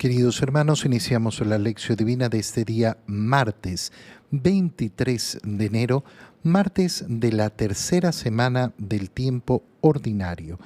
Queridos hermanos, iniciamos la lección divina de este día martes 23 de enero, martes de la tercera semana del tiempo ordinario.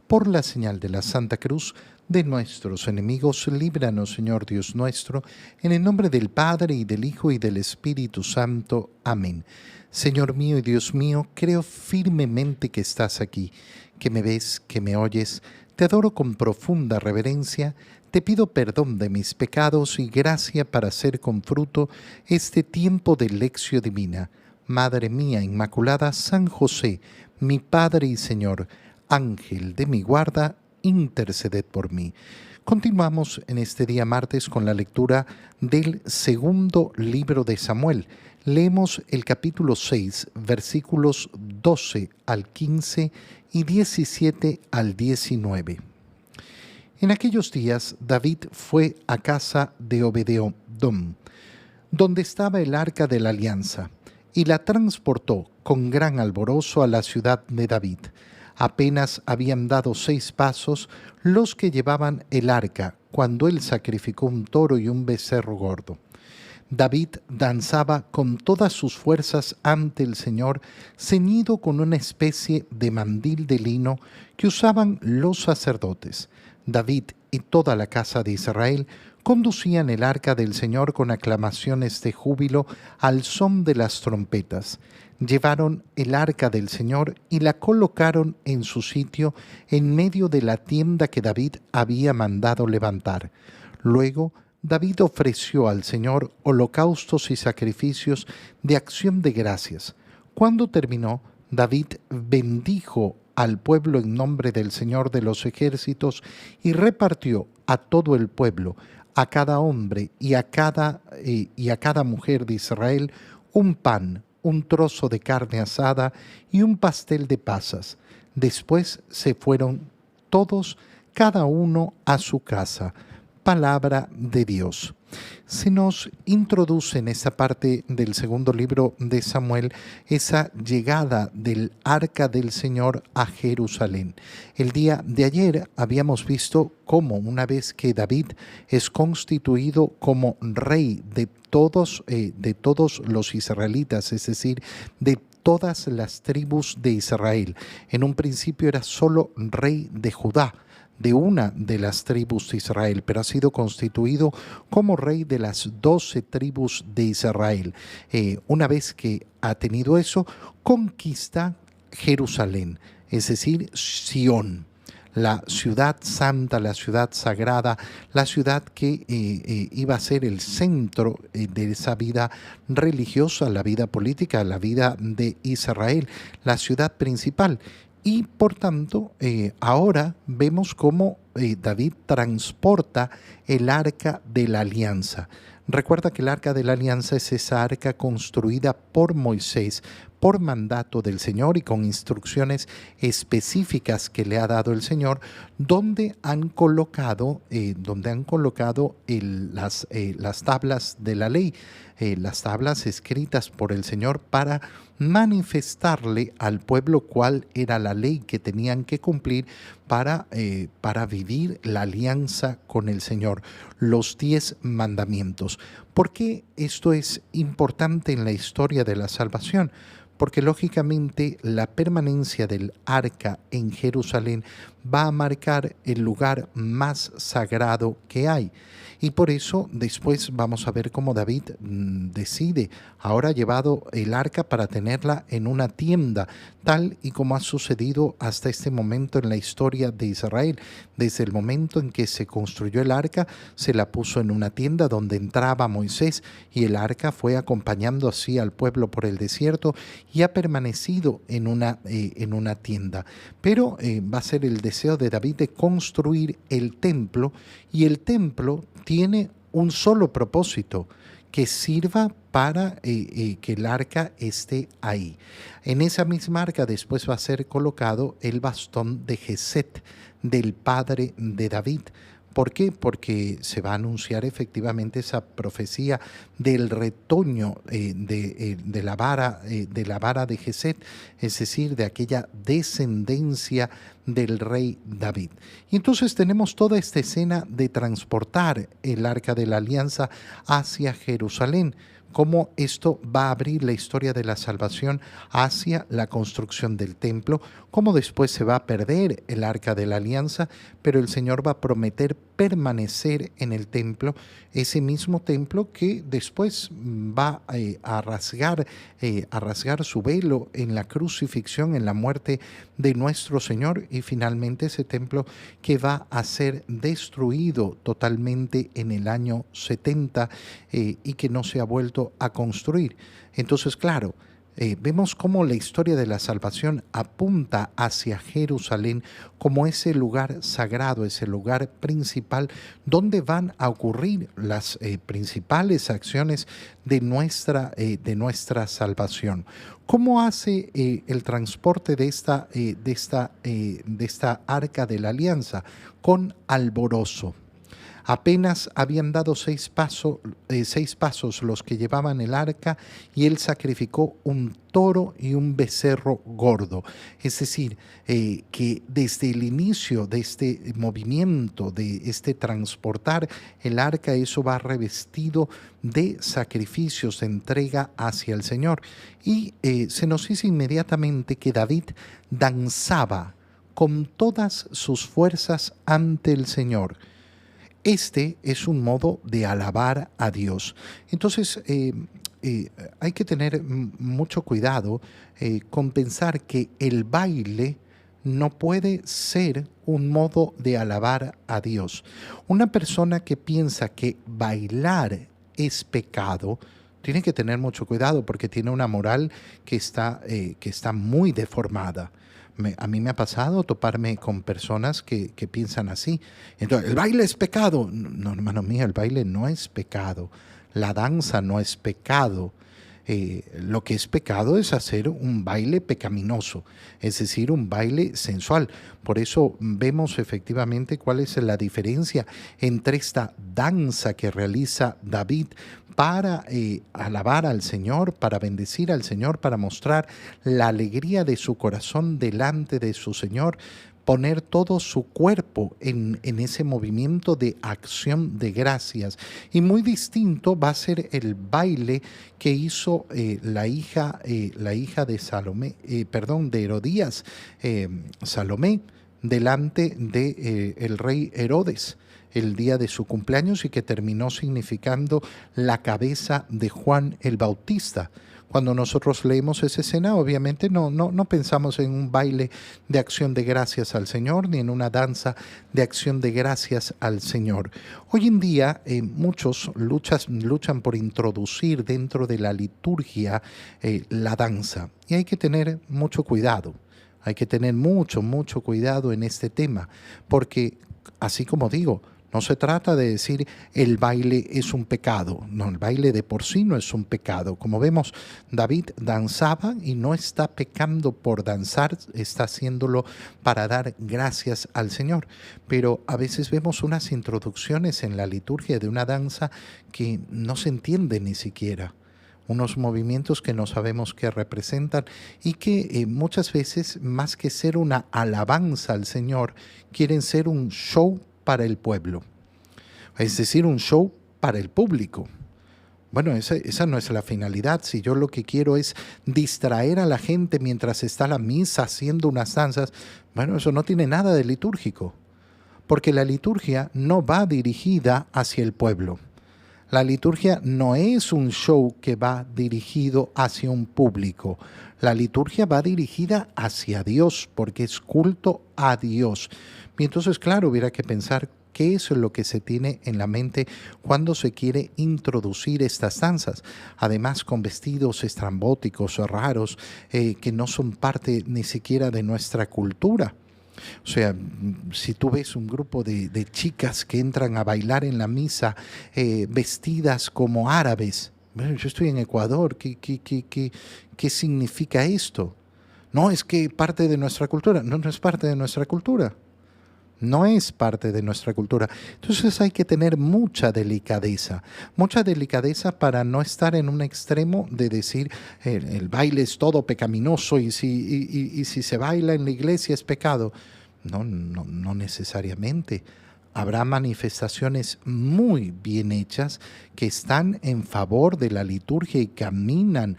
Por la señal de la Santa Cruz de nuestros enemigos, líbranos, Señor Dios nuestro, en el nombre del Padre, y del Hijo, y del Espíritu Santo. Amén. Señor mío y Dios mío, creo firmemente que estás aquí, que me ves, que me oyes. Te adoro con profunda reverencia. Te pido perdón de mis pecados y gracia para hacer con fruto este tiempo de lección divina. Madre mía Inmaculada, San José, mi Padre y Señor, Ángel de mi guarda, interceded por mí. Continuamos en este día martes con la lectura del segundo libro de Samuel. Leemos el capítulo 6, versículos 12 al 15 y 17 al 19. En aquellos días David fue a casa de Obed-edom, donde estaba el arca de la alianza, y la transportó con gran alborozo a la ciudad de David. Apenas habían dado 6 pasos los que llevaban el arca, cuando él sacrificó un toro y un becerro gordo. David danzaba con todas sus fuerzas ante el Señor, ceñido con una especie de mandil de lino que usaban los sacerdotes. David y toda la casa de Israel conducían el arca del Señor con aclamaciones de júbilo al son de las trompetas. Llevaron el arca del Señor y la colocaron en su sitio en medio de la tienda que David había mandado levantar. Luego David ofreció al Señor holocaustos y sacrificios de acción de gracias. Cuando terminó, David bendijo al pueblo en nombre del Señor de los ejércitos y repartió a todo el pueblo, a cada hombre y a cada mujer de Israel, un pan, un trozo de carne asada y un pastel de pasas. Después se fueron todos, cada uno a su casa. Palabra de Dios. Se nos introduce en esta parte del segundo libro de Samuel esa llegada del arca del Señor a Jerusalén. El día de ayer habíamos visto cómo, una vez que David es constituido como rey de todos los israelitas, es decir, de todas las tribus de Israel. En un principio era solo rey de Judá, de una de las tribus de Israel, pero ha sido constituido como rey de las 12 tribus de Israel. Una vez que ha tenido eso, conquista Jerusalén, es decir, Sión, la ciudad santa, la ciudad sagrada, la ciudad que iba a ser el centro de esa vida religiosa, la vida política, la vida de Israel, la ciudad principal. Y por tanto, ahora vemos cómo David transporta el arca de la alianza. Recuerda que el arca de la alianza es esa arca construida por Moisés, por mandato del Señor y con instrucciones específicas que le ha dado el Señor, donde han colocado las tablas de la ley, las tablas escritas por el Señor para manifestarle al pueblo cuál era la ley que tenían que cumplir para vivir la alianza con el Señor, los 10 mandamientos. ¿Por qué esto es importante en la historia de la salvación? Porque lógicamente la permanencia del arca en Jerusalén va a marcar el lugar más sagrado que hay. Y por eso después vamos a ver cómo David decide, ahora ha llevado el arca para tenerla en una tienda, tal y como ha sucedido hasta este momento en la historia de Israel. Desde el momento en que se construyó el arca, se la puso en una tienda donde entraba Moisés y el arca fue acompañando así al pueblo por el desierto y ha permanecido en una tienda. Pero va a ser el deseo de David de construir el templo, y el templo tiene un solo propósito: que sirva para que el arca esté ahí. En esa misma arca después va a ser colocado el bastón de Jesé, del padre de David, ¿Por qué? Porque se va a anunciar efectivamente esa profecía del retoño de la vara de Jesed, es decir, de aquella descendencia del rey David. Y entonces tenemos toda esta escena de transportar el arca de la alianza hacia Jerusalén, cómo esto va a abrir la historia de la salvación hacia la construcción del templo, cómo después se va a perder el arca de la alianza, pero el Señor va a prometer permanecer en el templo, ese mismo templo que después va a rasgar su velo en la crucifixión, en la muerte de nuestro Señor, y finalmente ese templo que va a ser destruido totalmente en el año 70 y que no se ha vuelto a construir. Entonces, claro, vemos cómo la historia de la salvación apunta hacia Jerusalén como ese lugar sagrado, ese lugar principal donde van a ocurrir las principales acciones de nuestra salvación. ¿Cómo hace el transporte de esta arca de la alianza? Con alborozo. Apenas habían dado 6 pasos los que llevaban el arca, y él sacrificó un toro y un becerro gordo. Es decir, que desde el inicio de este movimiento, de este transportar el arca, eso va revestido de sacrificios, de entrega hacia el Señor. Y se nos dice inmediatamente que David danzaba con todas sus fuerzas ante el Señor. Este es un modo de alabar a Dios. Entonces, hay que tener mucho cuidado con pensar que el baile no puede ser un modo de alabar a Dios. Una persona que piensa que bailar es pecado, tiene que tener mucho cuidado porque tiene una moral que está muy deformada. A mí me ha pasado toparme con personas que piensan así. Entonces, el baile es pecado. No, hermano mío, el baile no es pecado. La danza no es pecado. Lo que es pecado es hacer un baile pecaminoso, es decir, un baile sensual. Por eso vemos efectivamente cuál es la diferencia entre esta danza que realiza David para alabar al Señor, para bendecir al Señor, para mostrar la alegría de su corazón delante de su Señor, poner todo su cuerpo en ese movimiento de acción de gracias. Y muy distinto va a ser el baile que hizo la hija de Salomé, de Herodías, Salomé, delante de el rey Herodes el día de su cumpleaños, y que terminó significando la cabeza de Juan el Bautista. Cuando nosotros leemos esa escena, obviamente no pensamos en un baile de acción de gracias al Señor, ni en una danza de acción de gracias al Señor. Hoy en día muchos luchan por introducir dentro de la liturgia la danza, y hay que tener mucho cuidado. Hay que tener mucho cuidado en este tema, porque así como digo, no se trata de decir el baile es un pecado. No, el baile de por sí no es un pecado. Como vemos, David danzaba y no está pecando por danzar, está haciéndolo para dar gracias al Señor. Pero a veces vemos unas introducciones en la liturgia de una danza que no se entiende ni siquiera. Unos movimientos que no sabemos qué representan, y que muchas veces, más que ser una alabanza al Señor, quieren ser un show para el pueblo, es decir, un show para el público. Bueno, esa no es la finalidad. Si yo lo que quiero es distraer a la gente mientras está la misa haciendo unas danzas, bueno, eso no tiene nada de litúrgico, porque la liturgia no va dirigida hacia el pueblo. La liturgia no es un show que va dirigido hacia un público. La liturgia va dirigida hacia Dios, porque es culto a Dios. Y entonces, claro, hubiera que pensar qué es lo que se tiene en la mente cuando se quiere introducir estas danzas. Además, con vestidos estrambóticos o raros que no son parte ni siquiera de nuestra cultura. O sea, si tú ves un grupo de chicas que entran a bailar en la misa vestidas como árabes, bueno, yo estoy en Ecuador, ¿qué significa esto? No, es que parte de nuestra cultura. No, no es parte de nuestra cultura. No es parte de nuestra cultura. Entonces hay que tener mucha delicadeza para no estar en un extremo de decir el baile es todo pecaminoso y si se baila en la iglesia es pecado. No, no, no necesariamente. Habrá manifestaciones muy bien hechas que están en favor de la liturgia y caminan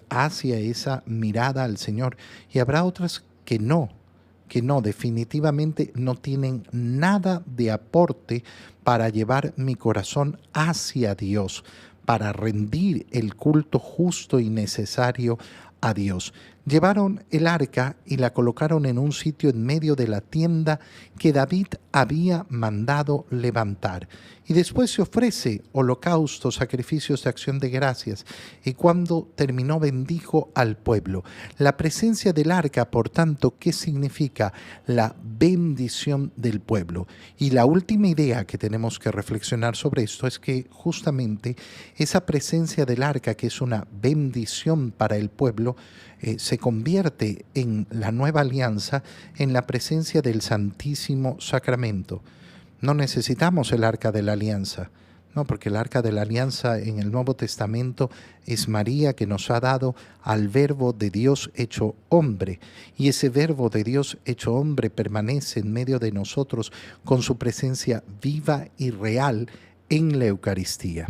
hacia esa mirada al Señor. Y habrá otras que no, definitivamente no tienen nada de aporte para llevar mi corazón hacia Dios, para rendir el culto justo y necesario a Dios. Llevaron el arca y la colocaron en un sitio en medio de la tienda que David había mandado levantar. Y después se ofrece holocaustos, sacrificios de acción de gracias. Y cuando terminó bendijo al pueblo. La presencia del arca, por tanto, ¿qué significa? La bendición del pueblo. Y la última idea que tenemos que reflexionar sobre esto es que justamente esa presencia del arca, que es una bendición para el pueblo, se convierte en la nueva alianza en la presencia del Santísimo Sacramento. No necesitamos el arca de la alianza, no, porque el arca de la alianza en el Nuevo Testamento es María, que nos ha dado al Verbo de Dios hecho hombre, y ese Verbo de Dios hecho hombre permanece en medio de nosotros con su presencia viva y real en la Eucaristía.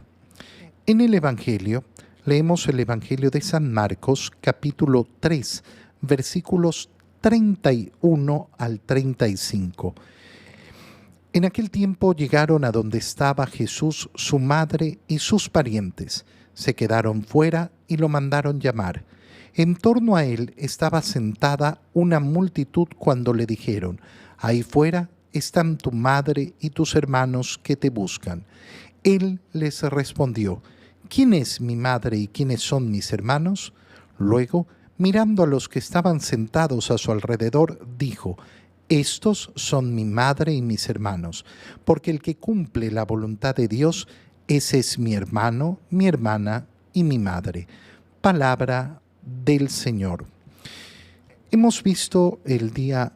En el Evangelio, leemos el Evangelio de San Marcos, capítulo 3, versículos 31 al 35. En aquel tiempo llegaron a donde estaba Jesús, su madre y sus parientes. Se quedaron fuera y lo mandaron llamar. En torno a él estaba sentada una multitud cuando le dijeron: ahí fuera están tu madre y tus hermanos que te buscan. Él les respondió: ¿quién es mi madre y quiénes son mis hermanos? Luego, mirando a los que estaban sentados a su alrededor, dijo: estos son mi madre y mis hermanos, porque el que cumple la voluntad de Dios, ese es mi hermano, mi hermana y mi madre. Palabra del Señor. Hemos visto el día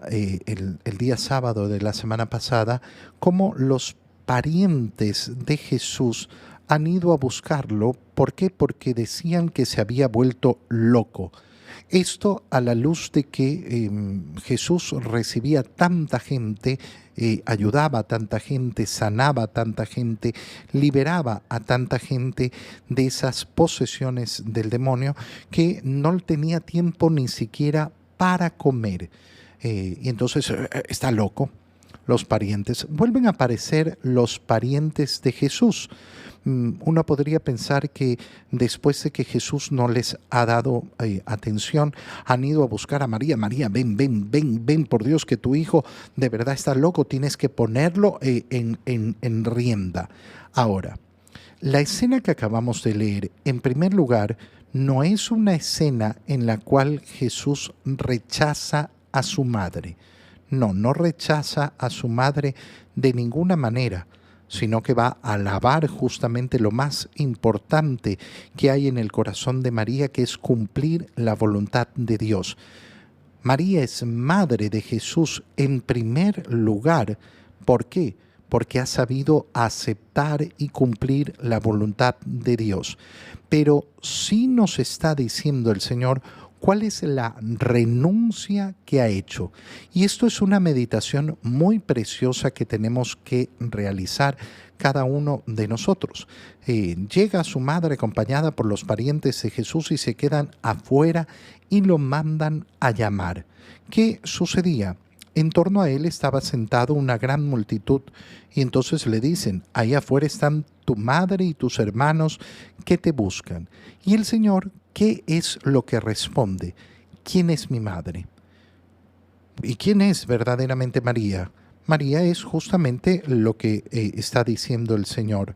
sábado de la semana pasada cómo los parientes de Jesús han ido a buscarlo. ¿Por qué? Porque decían que se había vuelto loco. Esto a la luz de que Jesús recibía tanta gente, ayudaba a tanta gente, sanaba a tanta gente, liberaba a tanta gente de esas posesiones del demonio, que no tenía tiempo ni siquiera para comer. Y entonces está loco. Los parientes. Vuelven a aparecer los parientes de Jesús. Uno podría pensar que después de que Jesús no les ha dado atención, han ido a buscar a María. María, ven, por Dios, que tu hijo de verdad está loco, tienes que ponerlo en rienda. Ahora, la escena que acabamos de leer, en primer lugar, no es una escena en la cual Jesús rechaza a su madre. No rechaza a su madre de ninguna manera, sino que va a alabar justamente lo más importante que hay en el corazón de María, que es cumplir la voluntad de Dios. María es madre de Jesús en primer lugar. ¿Por qué? Porque ha sabido aceptar y cumplir la voluntad de Dios. Pero sí nos está diciendo el Señor cuál es la renuncia que ha hecho. Y esto es una meditación muy preciosa que tenemos que realizar cada uno de nosotros. Llega su madre acompañada por los parientes de Jesús y se quedan afuera y lo mandan a llamar. ¿Qué sucedía? En torno a él estaba sentado una gran multitud y entonces le dicen: ahí afuera están tu madre y tus hermanos que te buscan. Y el Señor, ¿qué es lo que responde? ¿Quién es mi madre? ¿Y quién es verdaderamente María? María es justamente lo que está diciendo el Señor.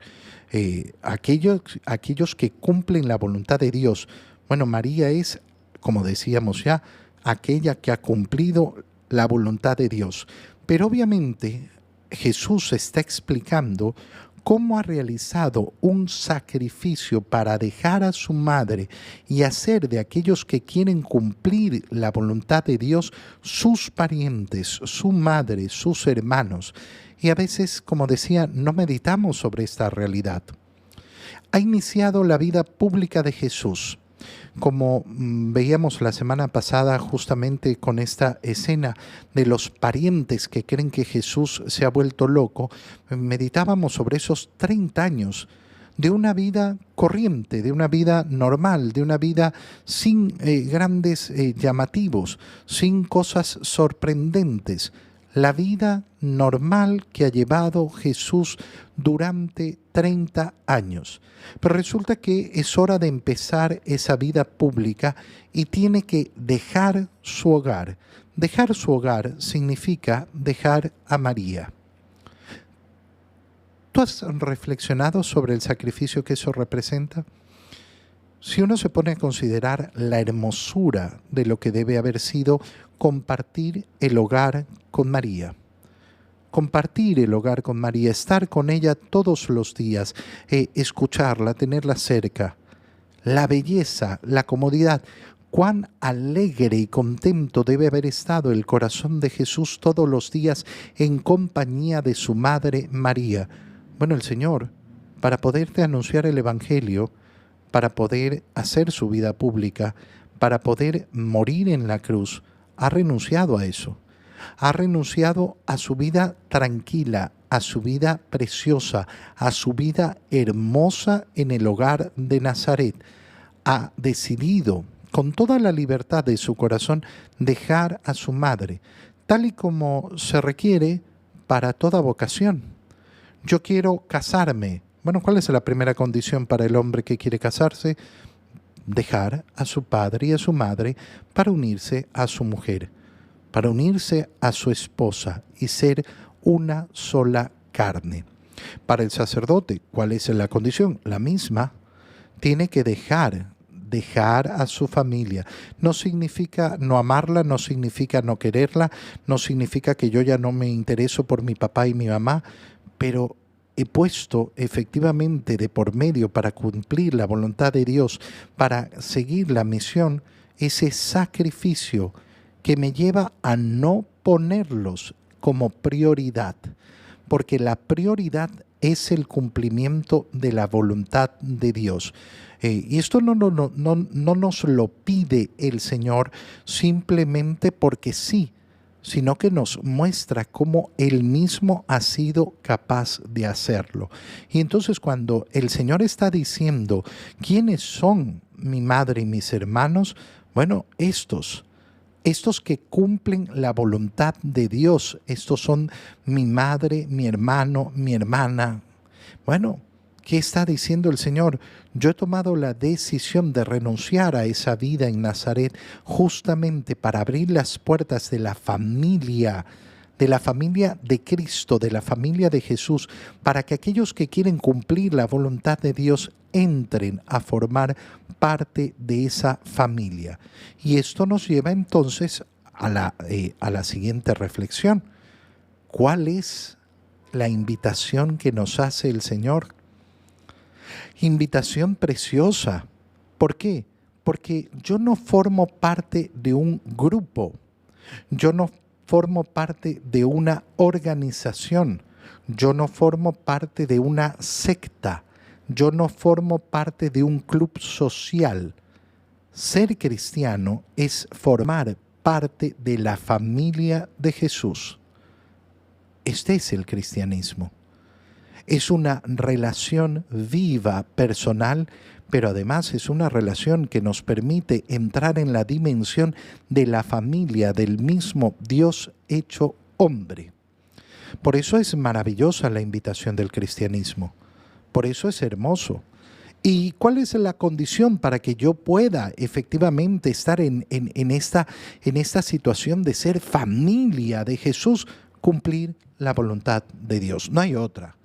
Aquellos que cumplen la voluntad de Dios. Bueno, María es, como decíamos ya, aquella que ha cumplido la voluntad de Dios. Pero obviamente Jesús está explicando cómo ha realizado un sacrificio para dejar a su madre y hacer de aquellos que quieren cumplir la voluntad de Dios sus parientes, su madre, sus hermanos. Y a veces, como decía, no meditamos sobre esta realidad. Ha iniciado la vida pública de Jesús. Como veíamos la semana pasada justamente con esta escena de los parientes que creen que Jesús se ha vuelto loco, meditábamos sobre esos 30 años de una vida corriente, de una vida normal, de una vida sin grandes llamativos, sin cosas sorprendentes. La vida normal que ha llevado Jesús durante 30 años. Pero resulta que es hora de empezar esa vida pública y tiene que dejar su hogar. Dejar su hogar significa dejar a María. ¿Tú has reflexionado sobre el sacrificio que eso representa? Si uno se pone a considerar la hermosura de lo que debe haber sido compartir el hogar con María. Compartir el hogar con María, estar con ella todos los días, escucharla, tenerla cerca. La belleza, la comodidad. Cuán alegre y contento debe haber estado el corazón de Jesús todos los días en compañía de su madre María. Bueno, el Señor, para poderte anunciar el Evangelio, para poder hacer su vida pública, para poder morir en la cruz, ha renunciado a eso. Ha renunciado a su vida tranquila, a su vida preciosa, a su vida hermosa en el hogar de Nazaret. Ha decidido, con toda la libertad de su corazón, dejar a su madre, tal y como se requiere para toda vocación. Yo quiero casarme. Bueno, ¿cuál es la primera condición para el hombre que quiere casarse? Dejar a su padre y a su madre para unirse a su mujer, para unirse a su esposa y ser una sola carne. Para el sacerdote, ¿cuál es la condición? La misma. Tiene que dejar a su familia. No significa no amarla, no significa no quererla, no significa que yo ya no me intereso por mi papá y mi mamá, pero he puesto efectivamente de por medio para cumplir la voluntad de Dios, para seguir la misión, ese sacrificio que me lleva a no ponerlos como prioridad, porque la prioridad es el cumplimiento de la voluntad de Dios. Y esto no nos lo pide el Señor simplemente porque sí, sino que nos muestra cómo Él mismo ha sido capaz de hacerlo. Y entonces cuando el Señor está diciendo, ¿quiénes son mi madre y mis hermanos? Bueno, estos que cumplen la voluntad de Dios, estos son mi madre, mi hermano, mi hermana. Bueno, ¿qué está diciendo el Señor? Yo he tomado la decisión de renunciar a esa vida en Nazaret justamente para abrir las puertas de la familia de Cristo, de la familia de Jesús, para que aquellos que quieren cumplir la voluntad de Dios entren a formar parte de esa familia. Y esto nos lleva entonces a la siguiente reflexión. ¿Cuál es la invitación que nos hace el Señor? Invitación preciosa. ¿Por qué? Porque yo no formo parte de un grupo. Yo no formo parte de una organización. Yo no formo parte de una secta. Yo no formo parte de un club social. Ser cristiano es formar parte de la familia de Jesús. Este es el cristianismo. Es una relación viva, personal, pero además es una relación que nos permite entrar en la dimensión de la familia del mismo Dios hecho hombre. Por eso es maravillosa la invitación del cristianismo. Por eso es hermoso. ¿Y cuál es la condición para que yo pueda efectivamente estar en esta situación de ser familia de Jesús? Cumplir la voluntad de Dios. No hay otra.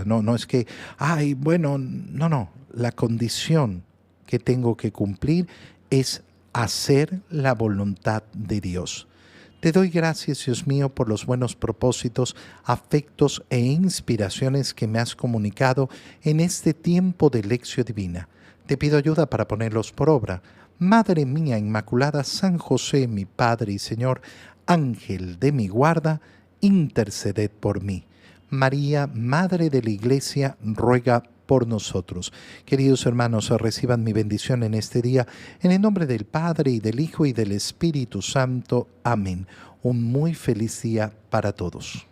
No es que, no. La condición que tengo que cumplir es hacer la voluntad de Dios. Te doy gracias, Dios mío, por los buenos propósitos, afectos e inspiraciones que me has comunicado en este tiempo de Lección Divina. Te pido ayuda para ponerlos por obra. Madre mía Inmaculada, San José, mi Padre y Señor, Ángel de mi guarda, interceded por mí. María, Madre de la Iglesia, ruega por nosotros. Queridos hermanos, reciban mi bendición en este día, en el nombre del Padre, y del Hijo, y del Espíritu Santo. Amén. Un muy feliz día para todos.